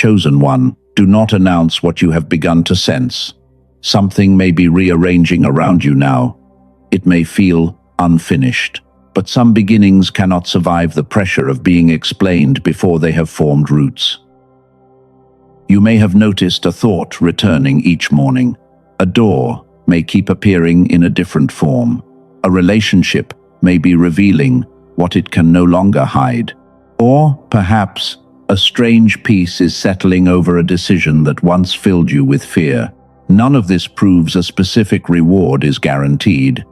Chosen one, do not announce what you have begun to sense. Something may be rearranging around you now. It may feel unfinished, but some beginnings cannot survive the pressure of being explained before they have formed roots. You may have noticed a thought returning each morning. A door may keep appearing in a different form. A relationship may be revealing what it can no longer hide. Or, perhaps, a strange peace is settling over a decision that once filled you with fear. None of this proves a specific reward is guaranteed,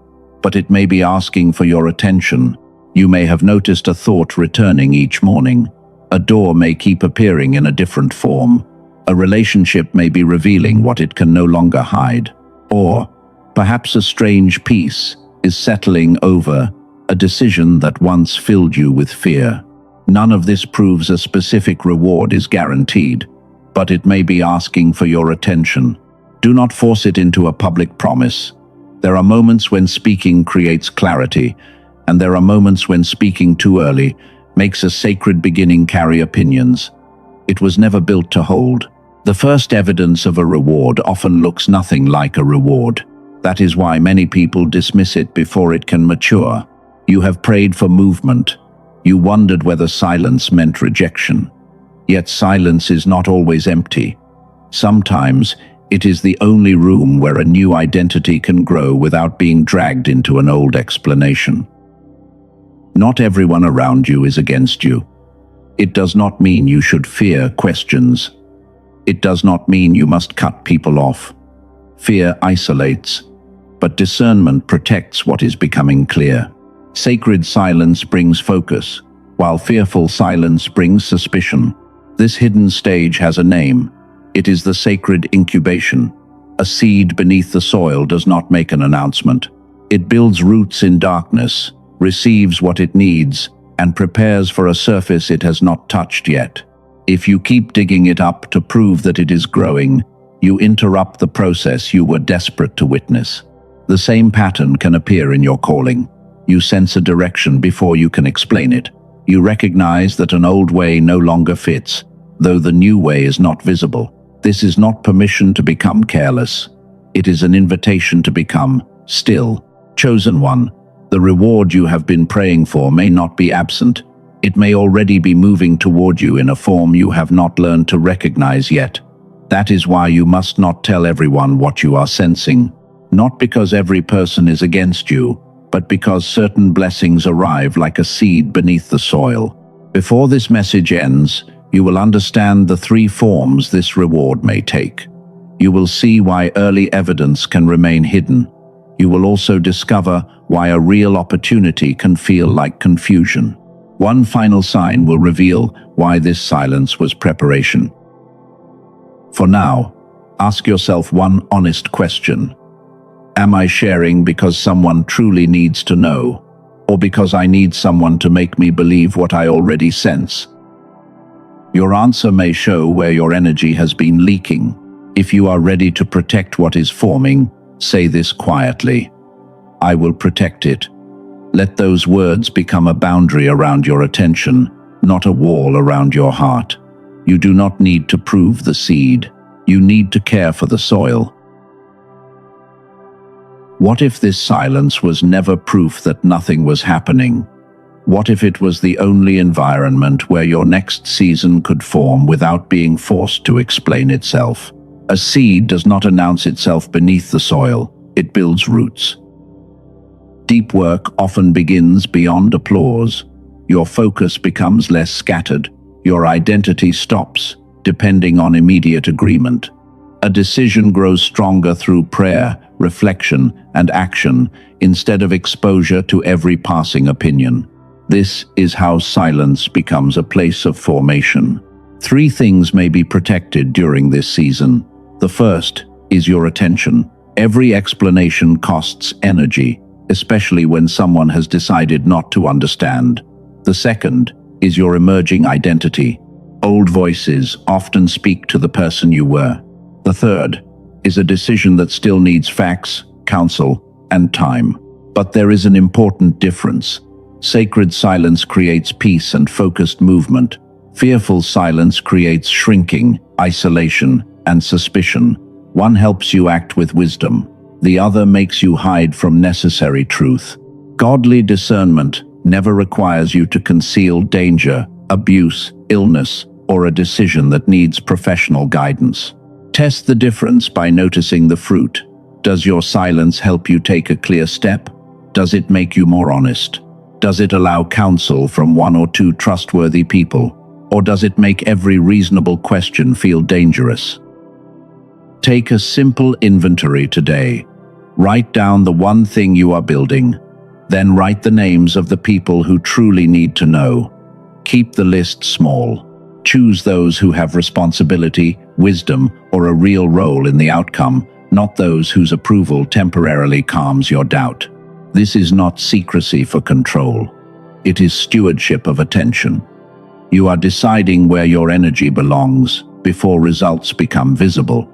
but it may be asking for your attention. You may have noticed a thought returning each morning. A door may keep appearing in a different form. A relationship may be revealing what it can no longer hide. Or, perhaps a strange peace is settling over a decision that once filled you with fear. None of this proves a specific reward is guaranteed, but it may be asking for your attention. Do not force it into a public promise. There are moments when speaking creates clarity, and there are moments when speaking too early makes a sacred beginning carry opinions. It was never built to hold. The first evidence of a reward often looks nothing like a reward. That is why many people dismiss it before it can mature. You have prayed for movement. You wondered whether silence meant rejection. Yet silence is not always empty. Sometimes it is the only room where a new identity can grow without being dragged into an old explanation. Not everyone around you is against you. It does not mean you should fear questions. It does not mean you must cut people off. Fear isolates, but discernment protects what is becoming clear. Sacred silence brings focus, while fearful silence brings suspicion. This hidden stage has a name. It is the sacred incubation. A seed beneath the soil does not make an announcement. It builds roots in darkness, receives what it needs, and prepares for a surface it has not touched yet. If you keep digging it up to prove that it is growing, you interrupt the process you were desperate to witness. The same pattern can appear in your calling. You sense a direction before you can explain it. You recognize that an old way no longer fits, though the new way is not visible. This is not permission to become careless. It is an invitation to become still. Chosen one, the reward you have been praying for may not be absent. It may already be moving toward you in a form you have not learned to recognize yet. That is why you must not tell everyone what you are sensing. Not because every person is against you, but because certain blessings arrive like a seed beneath the soil. Before this message ends, you will understand the three forms this reward may take. You will see why early evidence can remain hidden. You will also discover why a real opportunity can feel like confusion. One final sign will reveal why this silence was preparation. For now, ask yourself one honest question. Am I sharing because someone truly needs to know, or because I need someone to make me believe what I already sense? Your answer may show where your energy has been leaking. If you are ready to protect what is forming, say this quietly. I will protect it. Let those words become a boundary around your attention, not a wall around your heart. You do not need to prove the seed. You need to care for the soil. What if this silence was never proof that nothing was happening? What if it was the only environment where your next season could form without being forced to explain itself? A seed does not announce itself beneath the soil, it builds roots. Deep work often begins beyond applause. Your focus becomes less scattered. Your identity stops, depending on immediate agreement. A decision grows stronger through prayer, reflection, and action, instead of exposure to every passing opinion. This is how silence becomes a place of formation. Three things may be protected during this season. The first is your attention. Every explanation costs energy, especially when someone has decided not to understand. The second is your emerging identity. Old voices often speak to the person you were. The third is a decision that still needs facts, counsel, and time. But there is an important difference. Sacred silence creates peace and focused movement, Fearful silence creates shrinking, isolation, and suspicion. One helps you act with wisdom. The other makes you hide from necessary truth. Godly discernment never requires you to conceal danger, abuse, illness, or a decision that needs professional guidance. Test the difference by noticing the fruit. Does your silence help you take a clear step? Does it make you more honest? Does it allow counsel from one or two trustworthy people? Or does it make every reasonable question feel dangerous? Take a simple inventory today. Write down the one thing you are building. Then write the names of the people who truly need to know. Keep the list small. Choose those who have responsibility, wisdom, or a real role in the outcome, not those whose approval temporarily calms your doubt. This is not secrecy for control. It is stewardship of attention. You are deciding where your energy belongs before results become visible,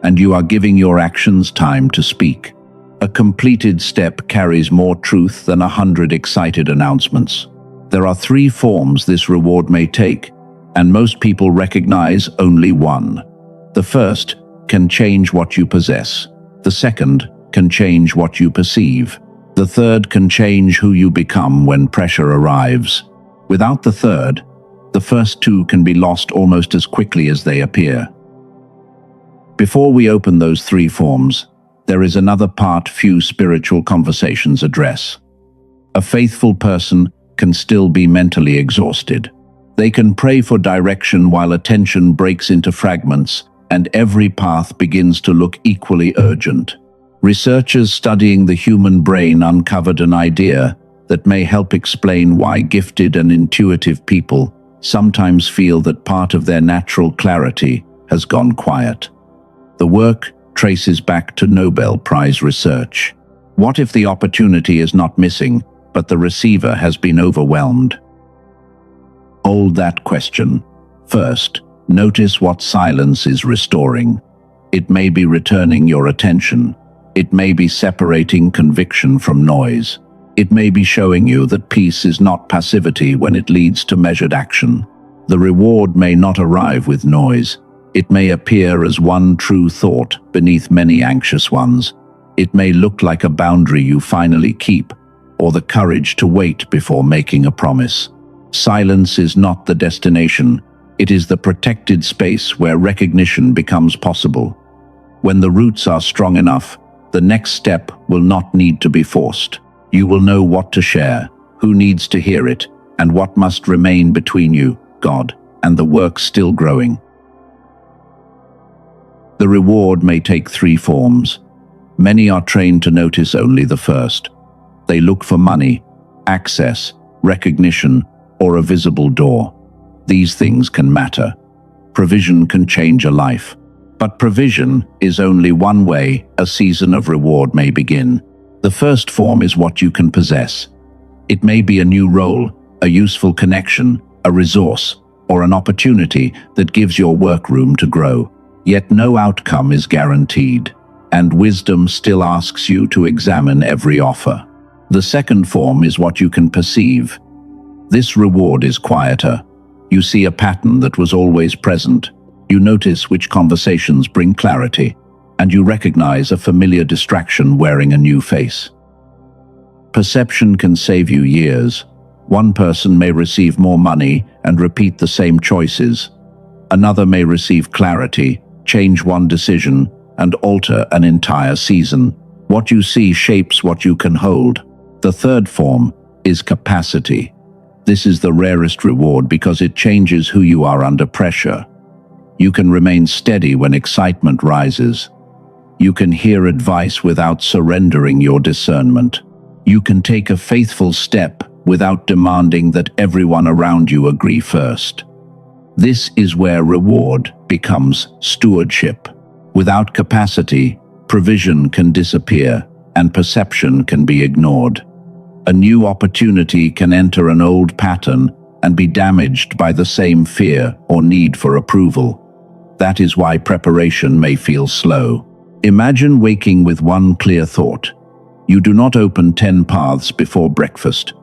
and you are giving your actions time to speak. A completed step carries more truth than 100 excited announcements. There are 3 forms this reward may take, and most people recognize only one. The first can change what you possess. The second can change what you perceive. The third can change who you become when pressure arrives. Without the third, the first 2 can be lost almost as quickly as they appear. Before we open those 3 forms, there is another part few spiritual conversations address. A faithful person can still be mentally exhausted. They can pray for direction while attention breaks into fragments and every path begins to look equally urgent. Researchers studying the human brain uncovered an idea that may help explain why gifted and intuitive people sometimes feel that part of their natural clarity has gone quiet. The work traces back to Nobel Prize research. What if the opportunity is not missing, but the receiver has been overwhelmed? Hold that question. First, notice what silence is restoring. It may be returning your attention. It may be separating conviction from noise. It may be showing you that peace is not passivity when it leads to measured action. The reward may not arrive with noise. It may appear as one true thought beneath many anxious ones. It may look like a boundary you finally keep, or the courage to wait before making a promise. Silence is not the destination. It is the protected space where recognition becomes possible. When the roots are strong enough, the next step will not need to be forced. You will know what to share, who needs to hear it, and what must remain between you, God, and the work still growing. The reward may take 3 forms. Many are trained to notice only the first. They look for money, access, recognition, or a visible door. These things can matter. Provision can change a life. But provision is only one way a season of reward may begin. The first form is what you can possess. It may be a new role, a useful connection, a resource, or an opportunity that gives your work room to grow. Yet no outcome is guaranteed, and wisdom still asks you to examine every offer. The second form is what you can perceive. This reward is quieter. You see a pattern that was always present. You notice which conversations bring clarity, and you recognize a familiar distraction wearing a new face. Perception can save you years. One person may receive more money and repeat the same choices. Another may receive clarity, change one decision, and alter an entire season. What you see shapes what you can hold. The third form is capacity. This is the rarest reward because it changes who you are under pressure. You can remain steady when excitement rises. You can hear advice without surrendering your discernment. You can take a faithful step without demanding that everyone around you agree first. This is where reward becomes stewardship. Without capacity, provision can disappear and perception can be ignored. A new opportunity can enter an old pattern and be damaged by the same fear or need for approval. That is why preparation may feel slow. Imagine waking with one clear thought. You do not open 10 paths before breakfast.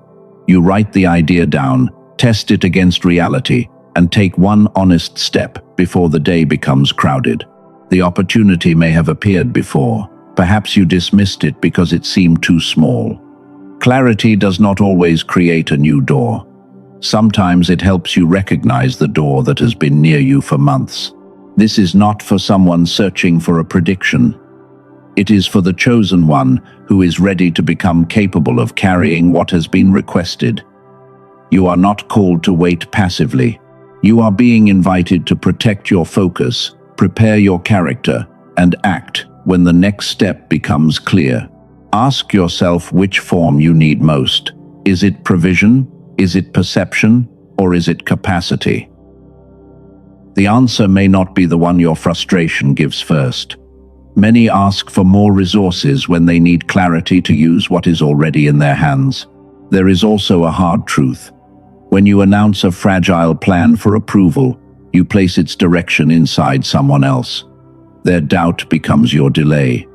You write the idea down, test it against reality, and take one honest step before the day becomes crowded. The opportunity may have appeared before. Perhaps you dismissed it because it seemed too small. Clarity does not always create a new door. Sometimes it helps you recognize the door that has been near you for months. This is not for someone searching for a prediction. It is for the chosen one who is ready to become capable of carrying what has been requested. You are not called to wait passively. You are being invited to protect your focus, prepare your character, and act when the next step becomes clear. Ask yourself which form you need most. Is it provision? Is it perception? Or is it capacity? The answer may not be the one your frustration gives first. Many ask for more resources when they need clarity to use what is already in their hands. There is also a hard truth. When you announce a fragile plan for approval, you place its direction inside someone else. Their doubt becomes your delay.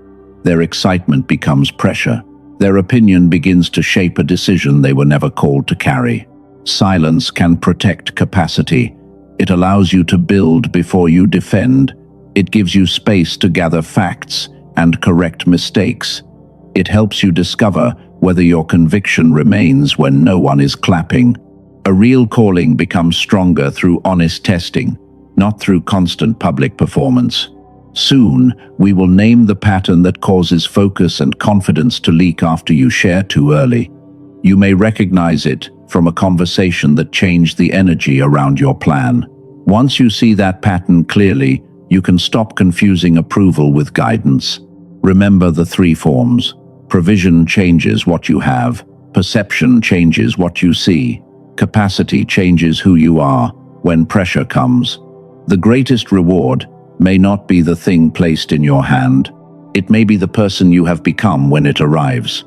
Their excitement becomes pressure. Their opinion begins to shape a decision they were never called to carry. Silence can protect capacity. It allows you to build before you defend. It gives you space to gather facts and correct mistakes. It helps you discover whether your conviction remains when no one is clapping. A real calling becomes stronger through honest testing, not through constant public performance. Soon, we will name the pattern that causes focus and confidence to leak after you share too early. You may recognize it from a conversation that changed the energy around your plan. Once you see that pattern clearly, you can stop confusing approval with guidance. Remember the three forms. Provision changes what you have. Perception changes what you see. Capacity changes who you are when pressure comes. The greatest reward may not be the thing placed in your hand. It may be the person you have become when it arrives.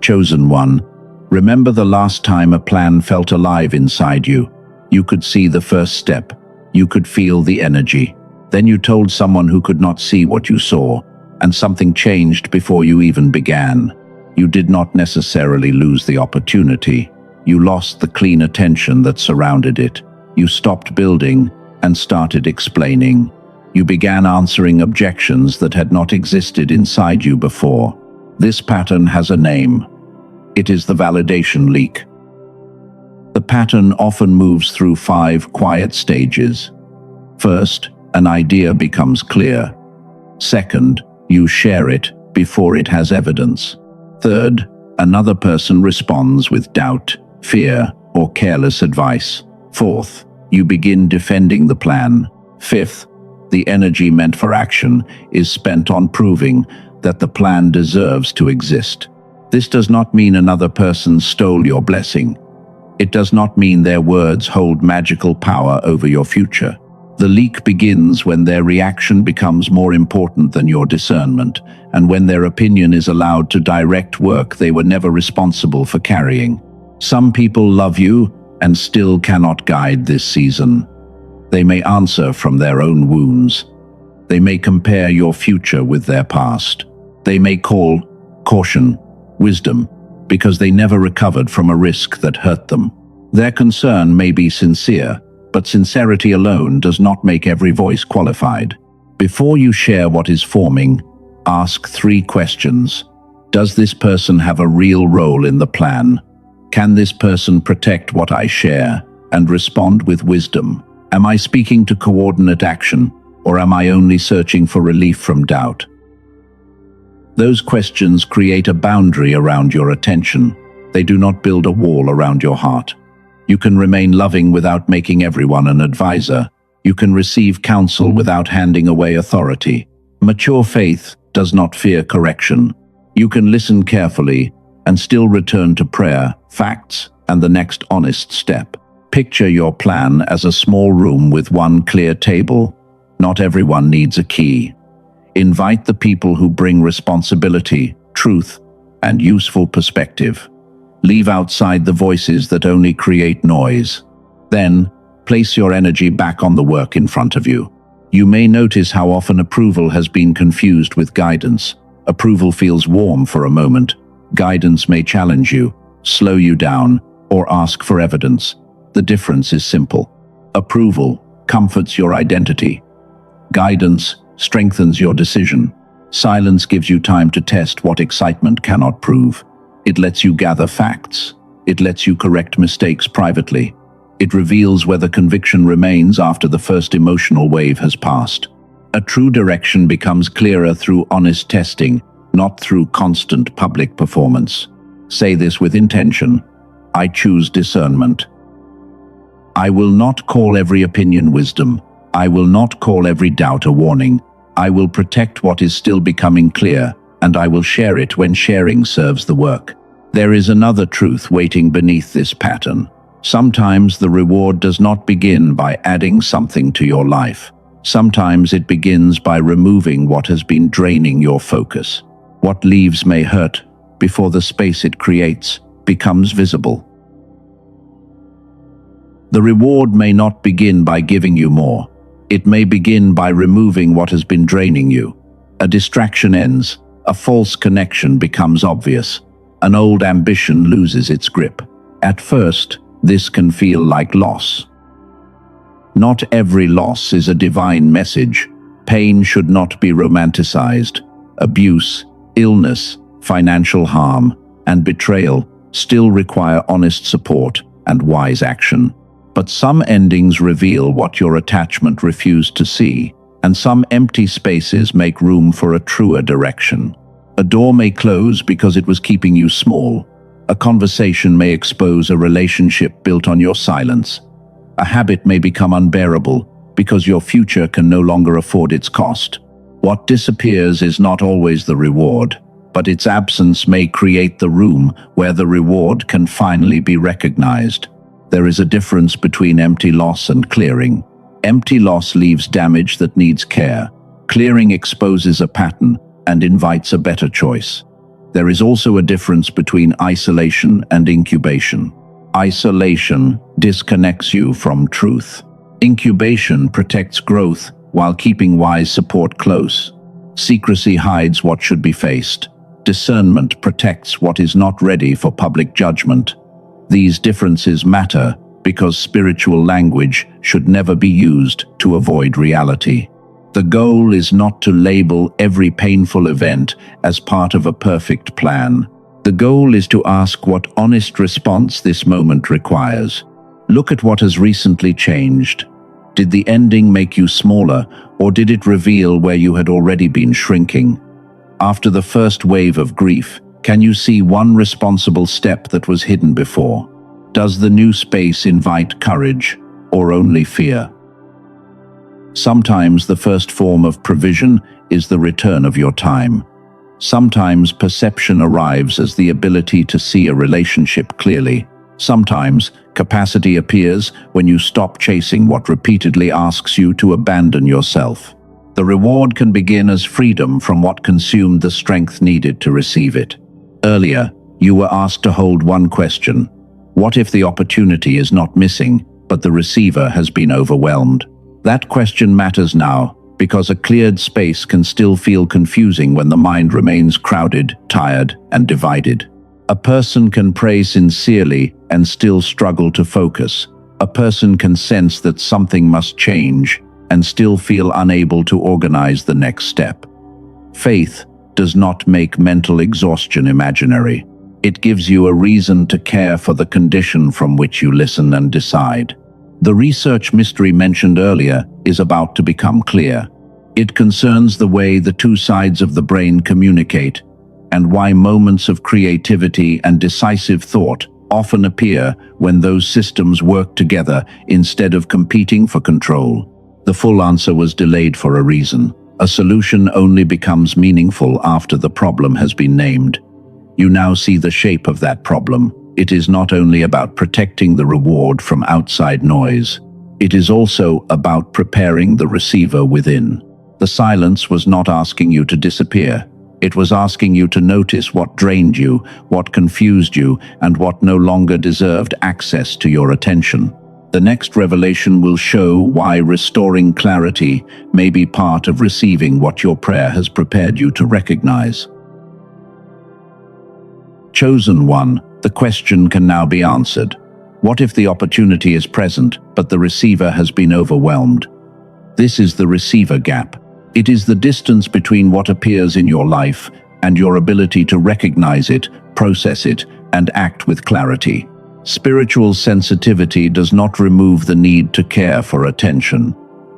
Chosen one, remember the last time a plan felt alive inside you. You could see the first step. You could feel the energy. Then you told someone who could not see what you saw, and something changed before you even began. You did not necessarily lose the opportunity. You lost the clean attention that surrounded it. You stopped building and started explaining. You began answering objections that had not existed inside you before. This pattern has a name. It is the validation leak. The pattern often moves through 5 quiet stages. First, an idea becomes clear. Second, you share it before it has evidence. Third, another person responds with doubt, fear, or careless advice. Fourth, you begin defending the plan. Fifth, the energy meant for action is spent on proving that the plan deserves to exist. This does not mean another person stole your blessing. It does not mean their words hold magical power over your future. The leak begins when their reaction becomes more important than your discernment, and when their opinion is allowed to direct work they were never responsible for carrying. Some people love you and still cannot guide this season. They may answer from their own wounds. They may compare your future with their past. They may call caution wisdom because they never recovered from a risk that hurt them. Their concern may be sincere, but sincerity alone does not make every voice qualified. Before you share what is forming, ask 3 questions. Does this person have a real role in the plan? Can this person protect what I share and respond with wisdom? Am I speaking to coordinate action, or am I only searching for relief from doubt? Those questions create a boundary around your attention. They do not build a wall around your heart. You can remain loving without making everyone an advisor. You can receive counsel without handing away authority. Mature faith does not fear correction. You can listen carefully and still return to prayer, facts, and the next honest step. Picture your plan as a small room with one clear table. Not everyone needs a key. Invite the people who bring responsibility, truth, and useful perspective. Leave outside the voices that only create noise. Then, place your energy back on the work in front of you. You may notice how often approval has been confused with guidance. Approval feels warm for a moment. Guidance may challenge you, slow you down, or ask for evidence. The difference is simple. Approval comforts your identity. Guidance strengthens your decision. Silence gives you time to test what excitement cannot prove. It lets you gather facts. It lets you correct mistakes privately. It reveals whether conviction remains after the first emotional wave has passed. A true direction becomes clearer through honest testing, not through constant public performance. Say this with intention. I choose discernment. I will not call every opinion wisdom. I will not call every doubt a warning. I will protect what is still becoming clear, and I will share it when sharing serves the work. There is another truth waiting beneath this pattern. Sometimes the reward does not begin by adding something to your life. Sometimes it begins by removing what has been draining your focus. What leaves may hurt before the space it creates becomes visible. The reward may not begin by giving you more. It may begin by removing what has been draining you. A distraction ends. A false connection becomes obvious. An old ambition loses its grip. At first, this can feel like loss. Not every loss is a divine message. Pain should not be romanticized. Abuse, illness, financial harm, and betrayal still require honest support and wise action. But some endings reveal what your attachment refused to see, and some empty spaces make room for a truer direction. A door may close because it was keeping you small. A conversation may expose a relationship built on your silence. A habit may become unbearable because your future can no longer afford its cost. What disappears is not always the reward, but its absence may create the room where the reward can finally be recognized. There is a difference between empty loss and clearing. Empty loss leaves damage that needs care. Clearing exposes a pattern and invites a better choice. There is also a difference between isolation and incubation. Isolation disconnects you from truth. Incubation protects growth while keeping wise support close. Secrecy hides what should be faced. Discernment protects what is not ready for public judgment. These differences matter because spiritual language should never be used to avoid reality. The goal is not to label every painful event as part of a perfect plan. The goal is to ask what honest response this moment requires. Look at what has recently changed. Did the ending make you smaller, or did it reveal where you had already been shrinking? After the first wave of grief, can you see one responsible step that was hidden before? Does the new space invite courage, or only fear? Sometimes the first form of provision is the return of your time. Sometimes perception arrives as the ability to see a relationship clearly. Sometimes capacity appears when you stop chasing what repeatedly asks you to abandon yourself. The reward can begin as freedom from what consumed the strength needed to receive it. Earlier, you were asked to hold one question. What if the opportunity is not missing, but the receiver has been overwhelmed? That question matters now, because a cleared space can still feel confusing when the mind remains crowded, tired, and divided. A person can pray sincerely and still struggle to focus. A person can sense that something must change and still feel unable to organize the next step. Faith does not make mental exhaustion imaginary. It gives you a reason to care for the condition from which you listen and decide. The research mystery mentioned earlier is about to become clear. It concerns the way the two sides of the brain communicate and why moments of creativity and decisive thought often appear when those systems work together instead of competing for control. The full answer was delayed for a reason. A solution only becomes meaningful after the problem has been named. You now see the shape of that problem. It is not only about protecting the reward from outside noise. It is also about preparing the receiver within. The silence was not asking you to disappear. It was asking you to notice what drained you, what confused you, and what no longer deserved access to your attention. The next revelation will show why restoring clarity may be part of receiving what your prayer has prepared you to recognize. Chosen one, the question can now be answered. What if the opportunity is present, but the receiver has been overwhelmed? This is the receiver gap. It is the distance between what appears in your life and your ability to recognize it, process it, and act with clarity. Spiritual sensitivity does not remove the need to care for attention.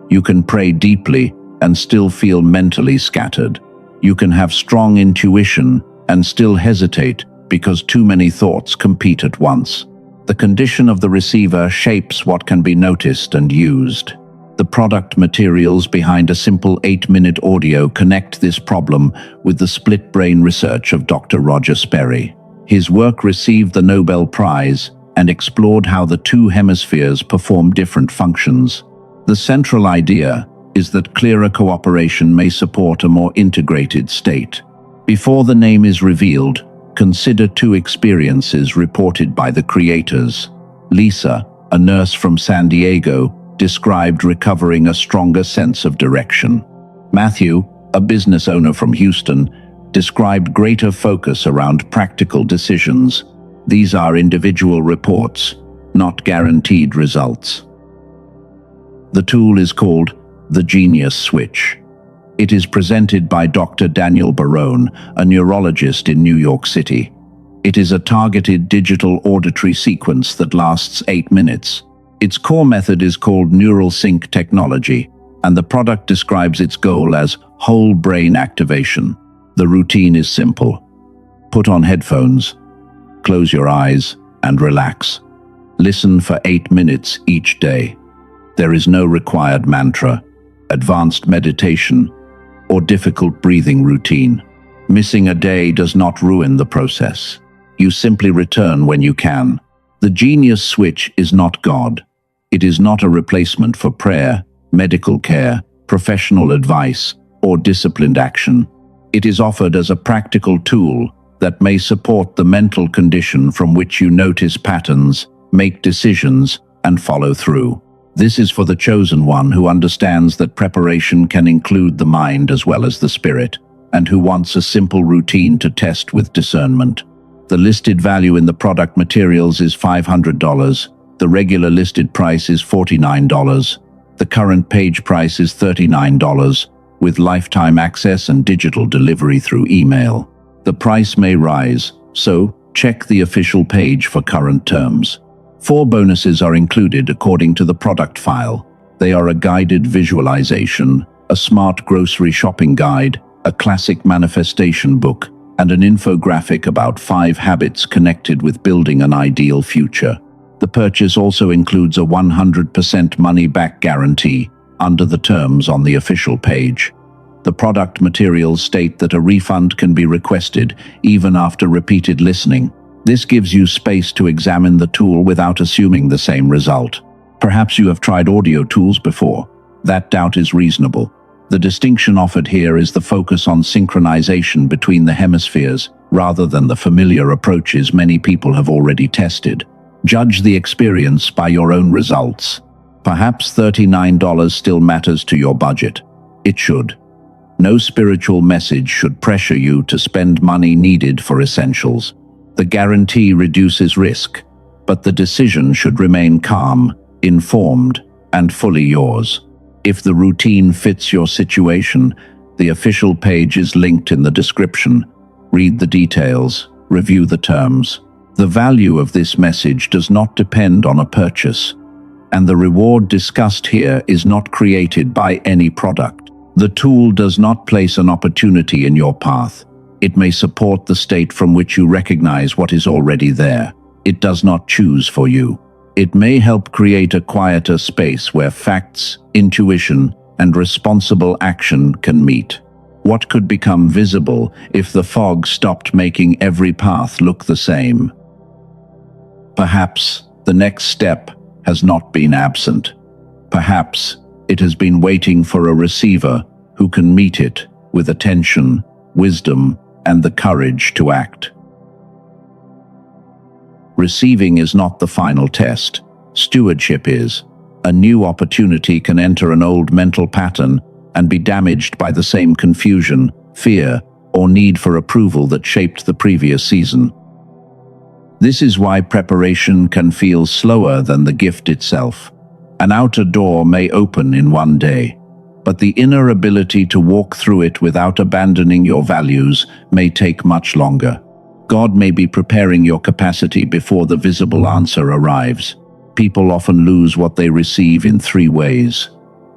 You can pray deeply and still feel mentally scattered. You can have strong intuition and still hesitate because too many thoughts compete at once. The condition of the receiver shapes what can be noticed and used. The product materials behind a simple 8-minute audio connect this problem with the split brain research of Dr. Roger Sperry. His work received the Nobel Prize and explored how the two hemispheres perform different functions. The central idea is that clearer cooperation may support a more integrated state. Before the name is revealed, consider two experiences reported by the creators. Lisa, a nurse from San Diego, described recovering a stronger sense of direction. Matthew, a business owner from Houston, described greater focus around practical decisions. These are individual reports, not guaranteed results. The tool is called the Genius Switch. It is presented by Doctor Daniel Barone, a neurologist in New York City. It is a targeted digital auditory sequence that lasts 8 minutes. Its core method is called neural sync technology, and the product describes its goal as whole brain activation. The routine is simple. Put on headphones, close your eyes, and relax. Listen for 8 minutes each day. There is no required mantra, advanced meditation, or difficult breathing routine. Missing a day does not ruin the process. You simply return when you can. The Genius Switch is not God. It is not a replacement for prayer, medical care, professional advice, or disciplined action. It is offered as a practical tool that may support the mental condition from which you notice patterns, make decisions, and follow through. This is for the chosen one who understands that preparation can include the mind as well as the spirit, and who wants a simple routine to test with discernment. The listed value in the product materials is $500. The regular listed price is $49. The current page price is $39, with lifetime access and digital delivery through email. The price may rise, so check the official page for current terms. 4 bonuses are included according to the product file. They are a guided visualization, a smart grocery shopping guide, a classic manifestation book, and an infographic about 5 habits connected with building an ideal future. The purchase also includes a 100% money-back guarantee under the terms on the official page. The product materials state that a refund can be requested even after repeated listening. This gives you space to examine the tool without assuming the same result. Perhaps you have tried audio tools before. That doubt is reasonable. The distinction offered here is the focus on synchronization between the hemispheres, rather than the familiar approaches many people have already tested. Judge the experience by your own results. Perhaps $39 still matters to your budget. It should. No spiritual message should pressure you to spend money needed for essentials. The guarantee reduces risk, but the decision should remain calm, informed, and fully yours. If the routine fits your situation, the official page is linked in the description. Read the details, review the terms. The value of this message does not depend on a purchase, and the reward discussed here is not created by any product. The tool does not place an opportunity in your path. It may support the state from which you recognize what is already there. It does not choose for you. It may help create a quieter space where facts, intuition, and responsible action can meet. What could become visible if the fog stopped making every path look the same? Perhaps the next step has not been absent. Perhaps it has been waiting for a receiver who can meet it with attention, wisdom, and the courage to act. Receiving is not the final test. Stewardship is. A new opportunity can enter an old mental pattern and be damaged by the same confusion, fear, or need for approval that shaped the previous season. This is why preparation can feel slower than the gift itself. An outer door may open in one day, but the inner ability to walk through it without abandoning your values may take much longer. God may be preparing your capacity before the visible answer arrives. People often lose what they receive in three ways.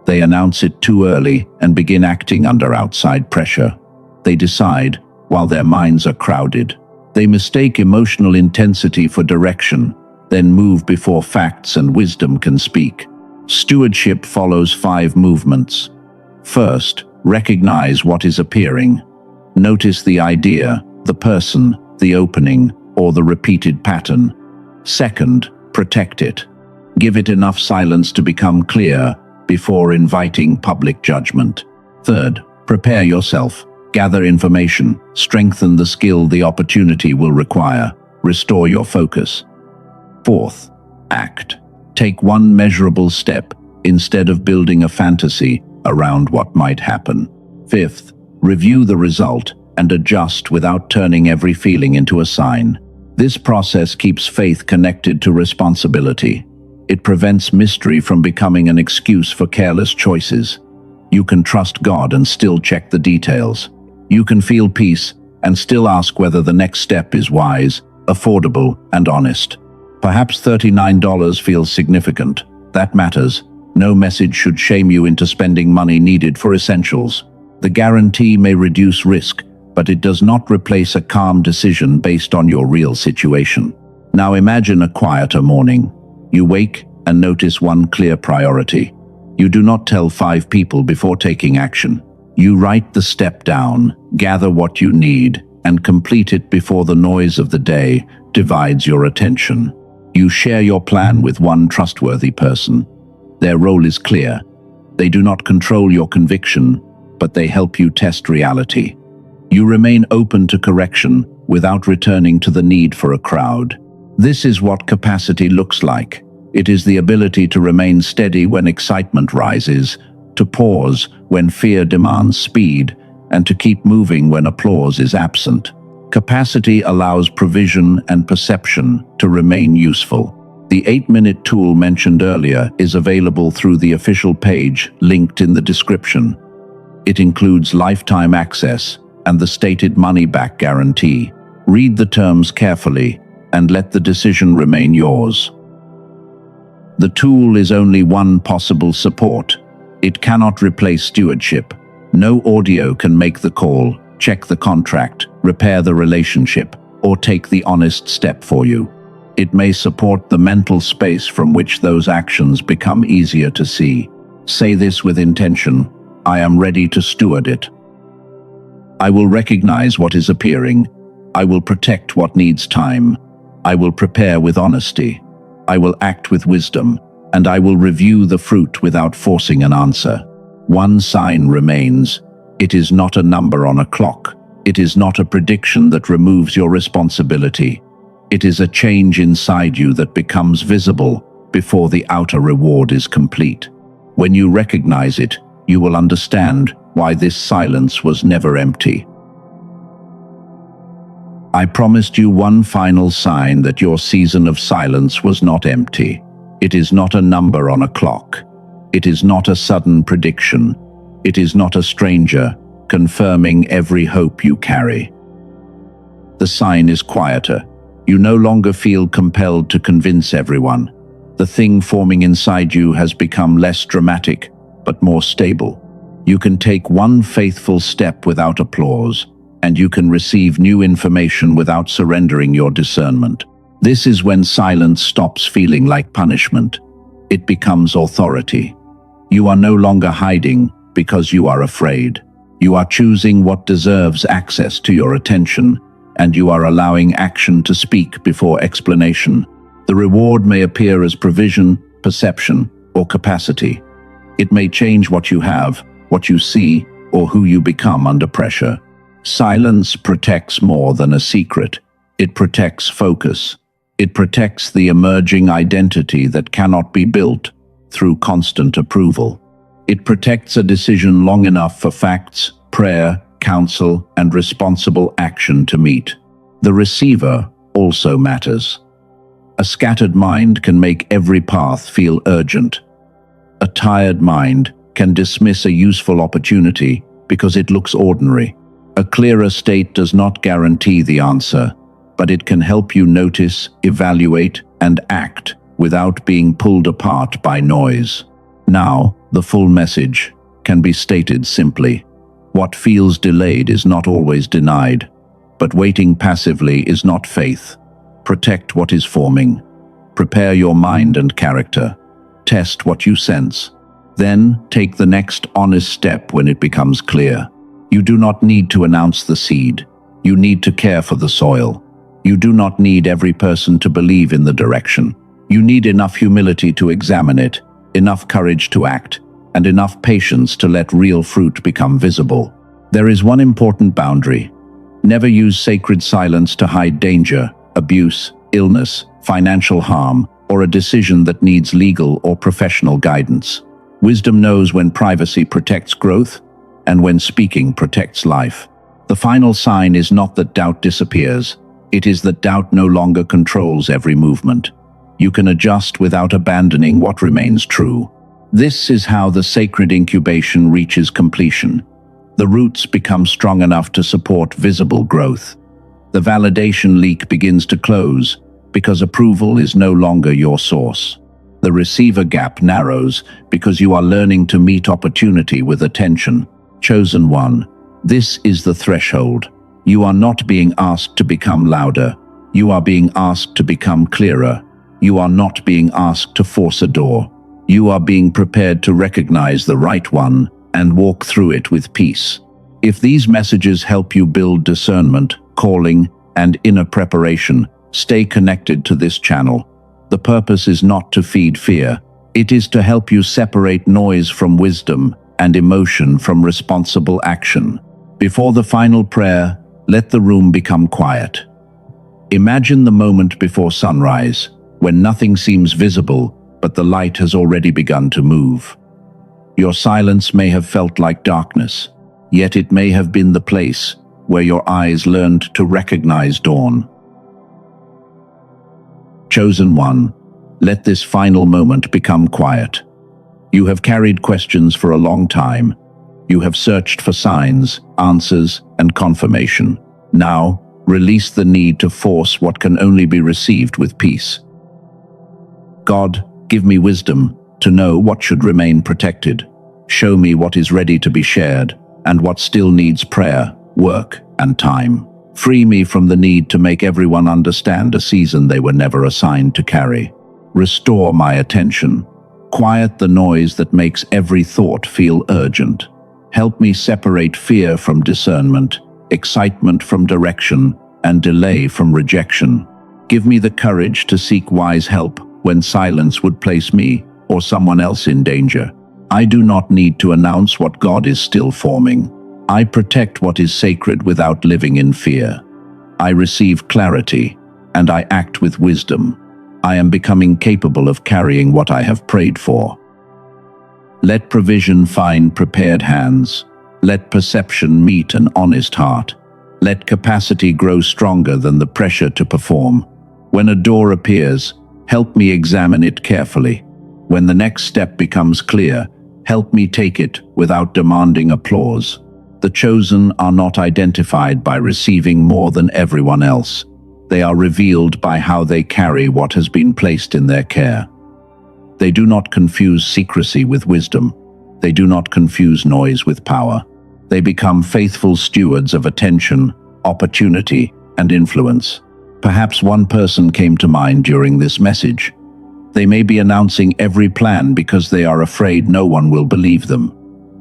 They announce it too early and begin acting under outside pressure. They decide while their minds are crowded. They mistake emotional intensity for direction, then move before facts and wisdom can speak. Stewardship follows 5 movements. First, recognize what is appearing. Notice the idea, the person, the opening, or the repeated pattern. Second, protect it. Give it enough silence to become clear before inviting public judgment. Third, prepare yourself. Gather information, strengthen the skill the opportunity will require, restore your focus. Fourth, act. Take one measurable step instead of building a fantasy around what might happen. Fifth, review the result and adjust without turning every feeling into a sign. This process keeps faith connected to responsibility. It prevents mystery from becoming an excuse for careless choices. You can trust God and still check the details. You can feel peace and still ask whether the next step is wise, affordable, and honest. Perhaps $39 feels significant. That matters. No message should shame you into spending money needed for essentials. The guarantee may reduce risk, but it does not replace a calm decision based on your real situation. Now imagine a quieter morning. You wake and notice one clear priority. You do not tell 5 people before taking action. You write the step down, gather what you need, and complete it before the noise of the day divides your attention. You share your plan with one trustworthy person. Their role is clear. They do not control your conviction, but they help you test reality. You remain open to correction without returning to the need for a crowd. This is what capacity looks like. It is the ability to remain steady when excitement rises, to pause when fear demands speed, and to keep moving when applause is absent. Capacity allows provision and perception to remain useful. The 8-minute tool mentioned earlier is available through the official page linked in the description. It includes lifetime access and the stated money-back guarantee. Read the terms carefully and let the decision remain yours. The tool is only one possible support. It cannot replace stewardship. No audio can make the call, check the contract, repair the relationship, or take the honest step for you. It may support the mental space from which those actions become easier to see. Say this with intention: I am ready to steward it. I will recognize what is appearing. I will protect what needs time. I will prepare with honesty. I will act with wisdom, and I will review the fruit without forcing an answer. One sign remains. It is not a number on a clock. It is not a prediction that removes your responsibility. It is a change inside you that becomes visible before the outer reward is complete. When you recognize it, you will understand why this silence was never empty. I promised you one final sign that your season of silence was not empty. It is not a number on a clock. It is not a sudden prediction. It is not a stranger confirming every hope you carry. The sign is quieter. You no longer feel compelled to convince everyone. The thing forming inside you has become less dramatic, but more stable. You can take one faithful step without applause, and you can receive new information without surrendering your discernment. This is when silence stops feeling like punishment. It becomes authority. You are no longer hiding because you are afraid. You are choosing what deserves access to your attention, and you are allowing action to speak before explanation. The reward may appear as provision, perception, or capacity. It may change what you have, what you see, or who you become under pressure. Silence protects more than a secret. It protects focus. It protects the emerging identity that cannot be built through constant approval. It protects a decision long enough for facts, prayer, counsel, and responsible action to meet. The receiver, also matters. A scattered mind can make every path feel urgent. A tired mind can dismiss a useful opportunity because it looks ordinary. A clearer state does not guarantee the answer, but it can help you notice, evaluate, and act without being pulled apart by noise. Now, the full message can be stated simply. What feels delayed is not always denied, but waiting passively is not faith. Protect what is forming. Prepare your mind and character. Test what you sense. Then take the next honest step when it becomes clear. You do not need to announce the seed. You need to care for the soil. You do not need every person to believe in the direction. You need enough humility to examine it, enough courage to act, and enough patience to let real fruit become visible. There is one important boundary. Never use sacred silence to hide danger, abuse, illness, financial harm, or a decision that needs legal or professional guidance. Wisdom knows when privacy protects growth and when speaking protects life. The final sign is not that doubt disappears. It is that doubt no longer controls every movement. You can adjust without abandoning what remains true. This is how the sacred incubation reaches completion. The roots become strong enough to support visible growth. The validation leak begins to close because approval is no longer your source. The receiver gap narrows because you are learning to meet opportunity with attention. Chosen one, this is the threshold. You are not being asked to become louder. You are being asked to become clearer. You are not being asked to force a door. You are being prepared to recognize the right one and walk through it with peace. If these messages help you build discernment, calling, and inner preparation, stay connected to this channel. The purpose is not to feed fear. It is to help you separate noise from wisdom and emotion from responsible action. Before the final prayer, let the room become quiet. Imagine the moment before sunrise, when nothing seems visible, but the light has already begun to move. Your silence may have felt like darkness, yet it may have been the place where your eyes learned to recognize dawn. Chosen one, let this final moment become quiet. You have carried questions for a long time. You have searched for signs, answers, and confirmation. Now, release the need to force what can only be received with peace. God, give me wisdom to know what should remain protected. Show me what is ready to be shared and what still needs prayer, work, and time. Free me from the need to make everyone understand a season they were never assigned to carry. Restore my attention. Quiet the noise that makes every thought feel urgent. Help me separate fear from discernment, excitement from direction, and delay from rejection. Give me the courage to seek wise help when silence would place me or someone else in danger. I do not need to announce what God is still forming. I protect what is sacred without living in fear. I receive clarity, and I act with wisdom. I am becoming capable of carrying what I have prayed for. Let provision find prepared hands. Let perception meet an honest heart. Let capacity grow stronger than the pressure to perform. When a door appears, help me examine it carefully. When the next step becomes clear, help me take it without demanding applause. The chosen are not identified by receiving more than everyone else. They are revealed by how they carry what has been placed in their care. They do not confuse secrecy with wisdom. They do not confuse noise with power. They become faithful stewards of attention, opportunity, and influence. Perhaps one person came to mind during this message. They may be announcing every plan because they are afraid no one will believe them.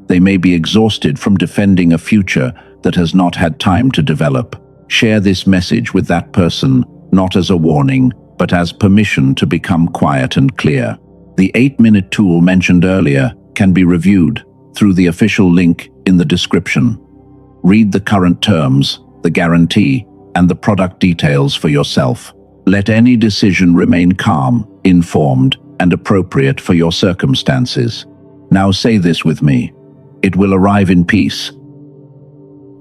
They may be exhausted from defending a future that has not had time to develop. Share this message with that person, not as a warning, but as permission to become quiet and clear. The 8-minute tool mentioned earlier can be reviewed through the official link in the description. Read the current terms, the guarantee, and the product details for yourself. Let any decision remain calm, informed, and appropriate for your circumstances. Now say this with me. It will arrive in peace.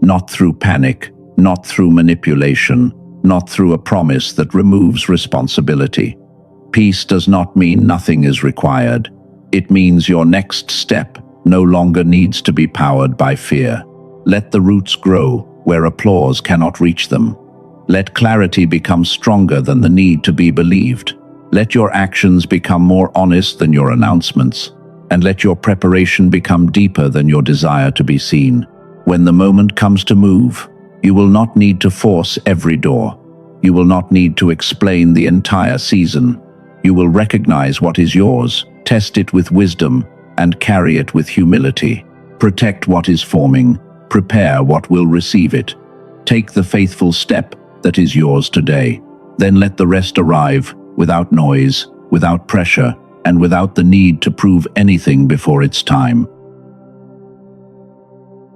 Not through panic, not through manipulation, not through a promise that removes responsibility. Peace does not mean nothing is required. It means your next step no longer needs to be powered by fear. Let the roots grow where applause cannot reach them. Let clarity become stronger than the need to be believed. Let your actions become more honest than your announcements, and let your preparation become deeper than your desire to be seen. When the moment comes to move, you will not need to force every door. You will not need to explain the entire season. You will recognize what is yours, test it with wisdom, and carry it with humility. Protect what is forming, prepare what will receive it. Take the faithful step that is yours today. Then let the rest arrive, without noise, without pressure, and without the need to prove anything before it's time.